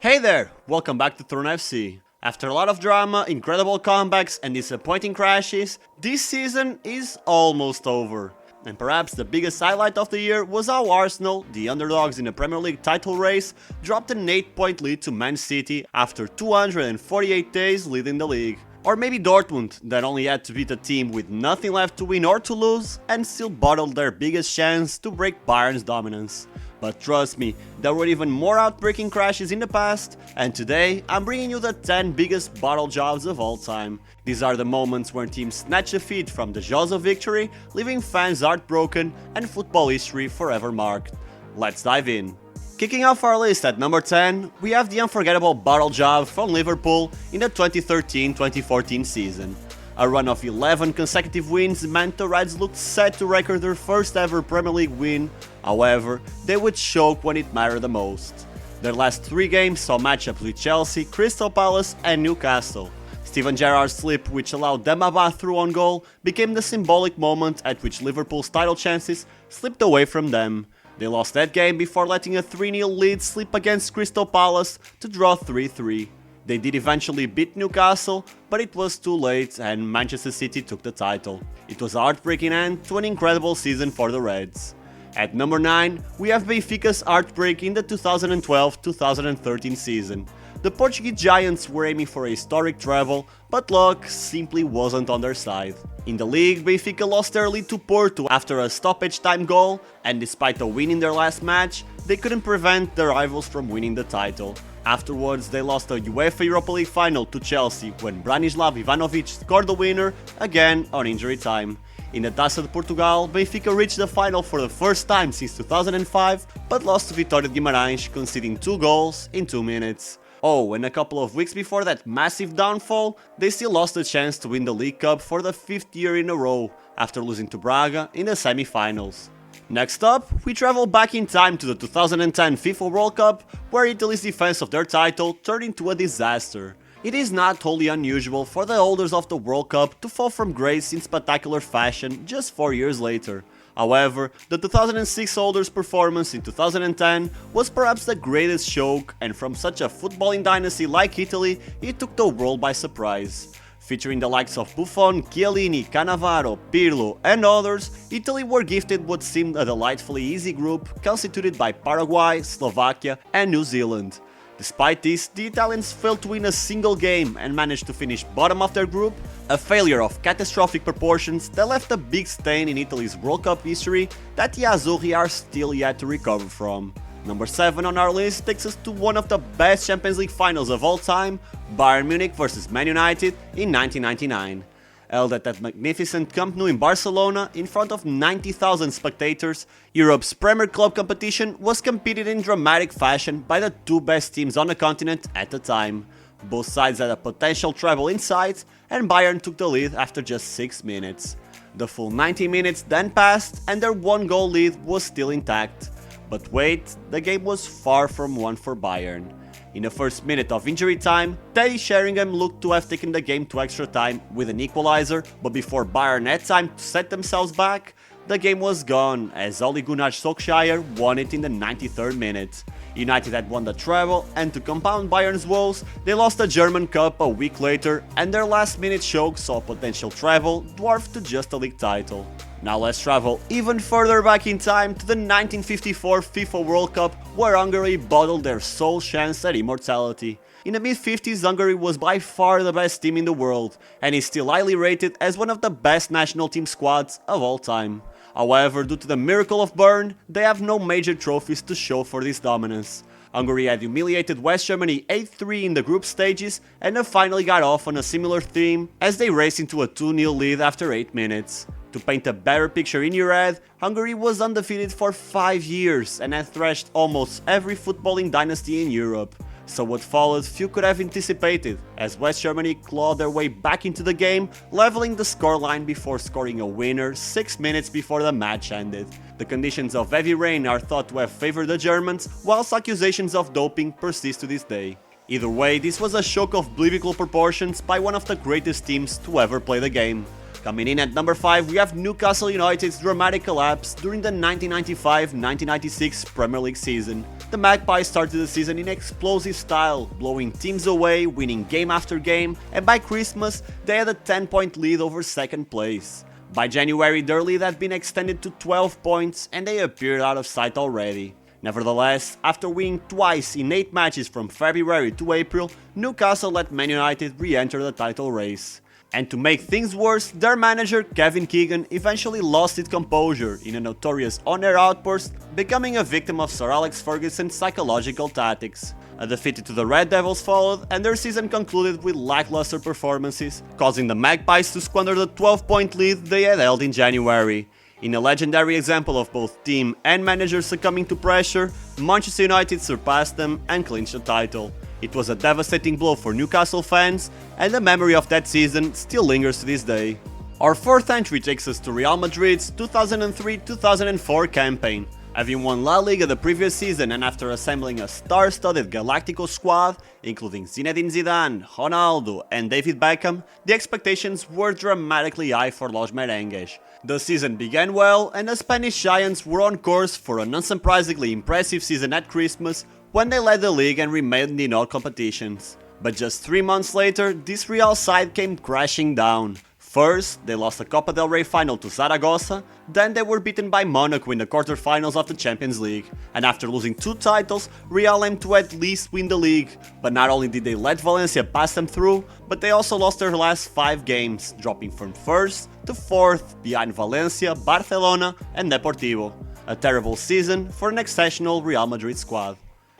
Hey there! Welcome back to Throne FC. After a lot of drama, incredible comebacks and disappointing crashes, this season is almost over. And perhaps the biggest highlight of the year was how Arsenal, the underdogs in the Premier League title race, dropped an 8-point lead to Man City after 248 days leading the league. Or maybe Dortmund, that only had to beat a team with nothing left to win or to lose, and still bottled their biggest chance to break Bayern's dominance. But trust me, there were even more outbreaking crashes in the past, and today I'm bringing you the 10 biggest bottle jobs of all time. These are the moments where teams snatch defeat from the jaws of victory, leaving fans heartbroken and football history forever marked. Let's dive in. Kicking off our list at number 10, we have the unforgettable bottle job from Liverpool in the 2013-2014 season. A run of 11 consecutive wins meant the Reds looked set to record their first ever Premier League win, however, they would choke when it mattered the most. Their last 3 games saw matchups with Chelsea, Crystal Palace and Newcastle. Steven Gerrard's slip, which allowed them a bath-through on goal, became the symbolic moment at which Liverpool's title chances slipped away from them. They lost that game before letting a 3-0 lead slip against Crystal Palace to draw 3-3. They did eventually beat Newcastle, but it was too late and Manchester City took the title. It was a heartbreaking end to an incredible season for the Reds. At number 9, we have Benfica's heartbreak in the 2012-2013 season. The Portuguese Giants were aiming for a historic treble, but luck simply wasn't on their side. In the league, Benfica lost their lead to Porto after a stoppage time goal, and despite a win in their last match, they couldn't prevent their rivals from winning the title. Afterwards, they lost a UEFA Europa League final to Chelsea when Branislav Ivanovic scored the winner, again on injury time. In the Taça de Portugal, Benfica reached the final for the first time since 2005, but lost to Vitória de Guimarães, conceding 2 goals in 2 minutes. Oh, and a couple of weeks before that massive downfall, they still lost the chance to win the League Cup for the 5th year in a row, after losing to Braga in the semi-finals. Next up, we travel back in time to the 2010 FIFA World Cup, where Italy's defense of their title turned into a disaster. It is not wholly unusual for the holders of the World Cup to fall from grace in spectacular fashion just 4 years later. However, the 2006 holders' performance in 2010 was perhaps the greatest shock, and from such a footballing dynasty like Italy, it took the world by surprise. Featuring the likes of Buffon, Chiellini, Cannavaro, Pirlo and others, Italy were gifted what seemed a delightfully easy group constituted by Paraguay, Slovakia and New Zealand. Despite this, the Italians failed to win a single game and managed to finish bottom of their group, a failure of catastrophic proportions that left a big stain in Italy's World Cup history that the Azzurri are still yet to recover from. Number 7 on our list takes us to one of the best Champions League finals of all time, Bayern Munich vs Man United in 1999. Held at that magnificent Camp Nou in Barcelona in front of 90,000 spectators, Europe's Premier Club competition was competed in dramatic fashion by the 2 best teams on the continent at the time. Both sides had a potential treble in sight, and Bayern took the lead after just 6 minutes. The full 90 minutes then passed and their 1-goal lead was still intact. But wait, the game was far from won for Bayern. In the first minute of injury time, Teddy Sheringham looked to have taken the game to extra time with an equalizer, but before Bayern had time to set themselves back, the game was gone as Ole Gunnar Solskjaer won it in the 93rd minute. United had won the treble, and to compound Bayern's woes, they lost the German Cup a week later, and their last-minute choke saw a potential treble dwarfed to just a league title. Now let's travel even further back in time to the 1954 FIFA World Cup, where Hungary bottled their sole chance at immortality. In the mid-50s, Hungary was by far the best team in the world, and is still highly rated as one of the best national team squads of all time. However, due to the miracle of Bern, they have no major trophies to show for this dominance. Hungary had humiliated West Germany 8-3 in the group stages, and have finally got off on a similar theme as they raced into a 2-0 lead after 8 minutes. To paint a better picture in your head, Hungary was undefeated for 5 years and had thrashed almost every footballing dynasty in Europe. So what followed few could have anticipated, as West Germany clawed their way back into the game, leveling the scoreline before scoring a winner 6 minutes before the match ended. The conditions of heavy rain are thought to have favored the Germans, whilst accusations of doping persist to this day. Either way, this was a shock of biblical proportions by one of the greatest teams to ever play the game. Coming in at number 5, we have Newcastle United's dramatic collapse during the 1995-1996 Premier League season. The Magpies started the season in explosive style, blowing teams away, winning game after game, and by Christmas they had a 10-point lead over second place. By January their lead had been extended to 12 points and they appeared out of sight already. Nevertheless, after winning twice in 8 matches from February to April, Newcastle let Man United re-enter the title race. And to make things worse, their manager Kevin Keegan eventually lost his composure in a notorious on-air outburst, becoming a victim of Sir Alex Ferguson's psychological tactics. A defeat to the Red Devils followed, and their season concluded with lackluster performances, causing the Magpies to squander the 12-point lead they had held in January. In a legendary example of both team and manager succumbing to pressure, Manchester United surpassed them and clinched the title. It was a devastating blow for Newcastle fans, and the memory of that season still lingers to this day. Our fourth entry takes us to Real Madrid's 2003-2004 campaign. Having won La Liga the previous season and after assembling a star-studded Galactico squad, including Zinedine Zidane, Ronaldo and David Beckham, the expectations were dramatically high for Los Merengues. The season began well, and the Spanish Giants were on course for an unsurprisingly impressive season at Christmas, when they led the league and remained in all competitions. But just 3 months later, this Real side came crashing down. First, they lost the Copa del Rey final to Zaragoza, then they were beaten by Monaco in the quarterfinals of the Champions League. And after losing 2 titles, Real aimed to at least win the league. But not only did they let Valencia pass them through, but they also lost their last 5 games, dropping from 1st to 4th behind Valencia, Barcelona and Deportivo. A terrible season for an exceptional Real Madrid squad.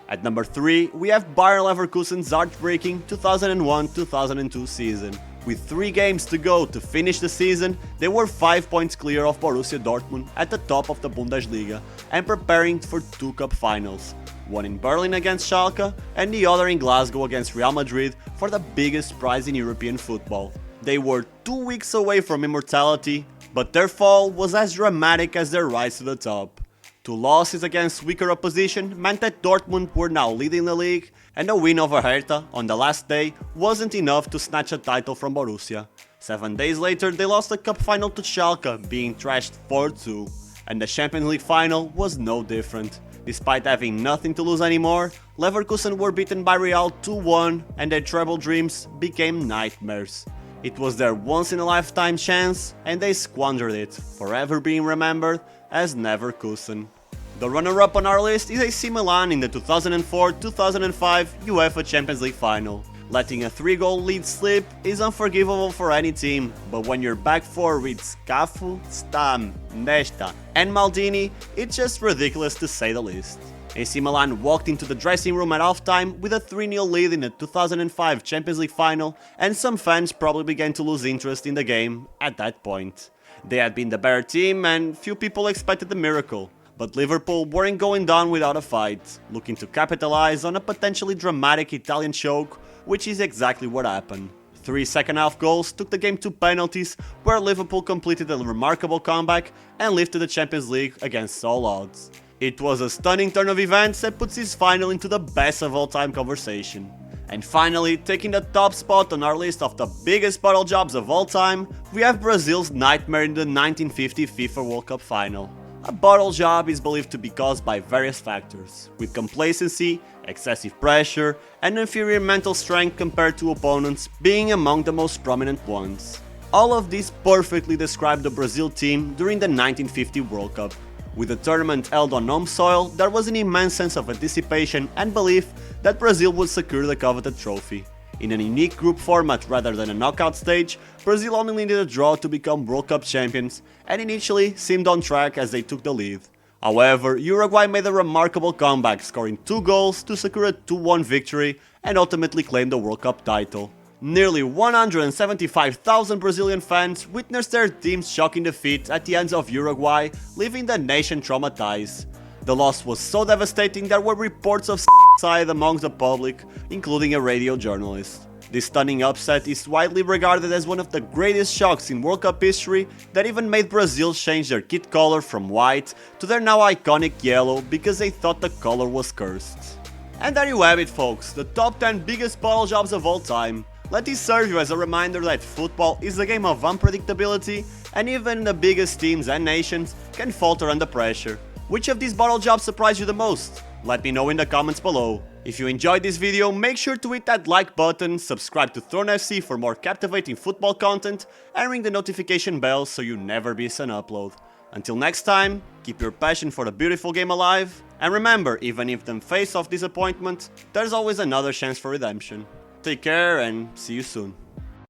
At number 3, we have Bayern Leverkusen's heartbreaking 2001-2002 season. With 3 games to go to finish the season, they were 5 points clear of Borussia Dortmund at the top of the Bundesliga and preparing for 2 cup finals, one in Berlin against Schalke and the other in Glasgow against Real Madrid for the biggest prize in European football. They were 2 weeks away from immortality, but their fall was as dramatic as their rise to the top. 2 losses against weaker opposition meant that Dortmund were now leading the league, and a win over Hertha on the last day wasn't enough to snatch a title from Borussia. 7 days later they lost the cup final to Schalke, being thrashed 4-2, and the Champions League final was no different. Despite having nothing to lose anymore, Leverkusen were beaten by Real 2-1 and their treble dreams became nightmares. It was their once-in-a-lifetime chance and they squandered it, forever being remembered as Leverkusen. The runner-up on our list is AC Milan in the 2004-2005 UEFA Champions League final. Letting a 3-goal lead slip is unforgivable for any team, but when your back four reads Cafu, Stam, Nesta and Maldini, it's just ridiculous to say the least. AC Milan walked into the dressing room at halftime with a 3-0 lead in the 2005 Champions League final, and some fans probably began to lose interest in the game at that point. They had been the better team and few people expected a miracle, but Liverpool weren't going down without a fight, looking to capitalize on a potentially dramatic Italian choke, which is exactly what happened. 3 second-half goals took the game to penalties, where Liverpool completed a remarkable comeback and lifted the Champions League against all odds. It was a stunning turn of events that puts this final into the best of all time conversation. And finally, taking the top spot on our list of the biggest bottle jobs of all time, we have Brazil's nightmare in the 1950 FIFA World Cup final. A bottle job is believed to be caused by various factors, with complacency, excessive pressure, and inferior mental strength compared to opponents being among the most prominent ones. All of these perfectly describe the Brazil team during the 1950 World Cup. With the tournament held on home soil, there was an immense sense of anticipation and belief that Brazil would secure the coveted trophy. In a unique group format rather than a knockout stage, Brazil only needed a draw to become World Cup champions, and initially seemed on track as they took the lead. However, Uruguay made a remarkable comeback, scoring 2 goals to secure a 2-1 victory and ultimately claim the World Cup title. Nearly 175,000 Brazilian fans witnessed their team's shocking defeat at the hands of Uruguay, leaving the nation traumatized. The loss was so devastating there were reports of suicide amongst the public, including a radio journalist. This stunning upset is widely regarded as one of the greatest shocks in World Cup history that even made Brazil change their kit color from white to their now iconic yellow because they thought the color was cursed. And there you have it, folks, the top 10 biggest bottle jobs of all time. Let this serve you as a reminder that football is a game of unpredictability, and even the biggest teams and nations can falter under pressure. Which of these bottle jobs surprised you the most? Let me know in the comments below. If you enjoyed this video, make sure to hit that like button, subscribe to Throne FC for more captivating football content, and ring the notification bell so you never miss an upload. Until next time, keep your passion for the beautiful game alive, and remember, even if in face of disappointment, there's always another chance for redemption. Take care and see you soon.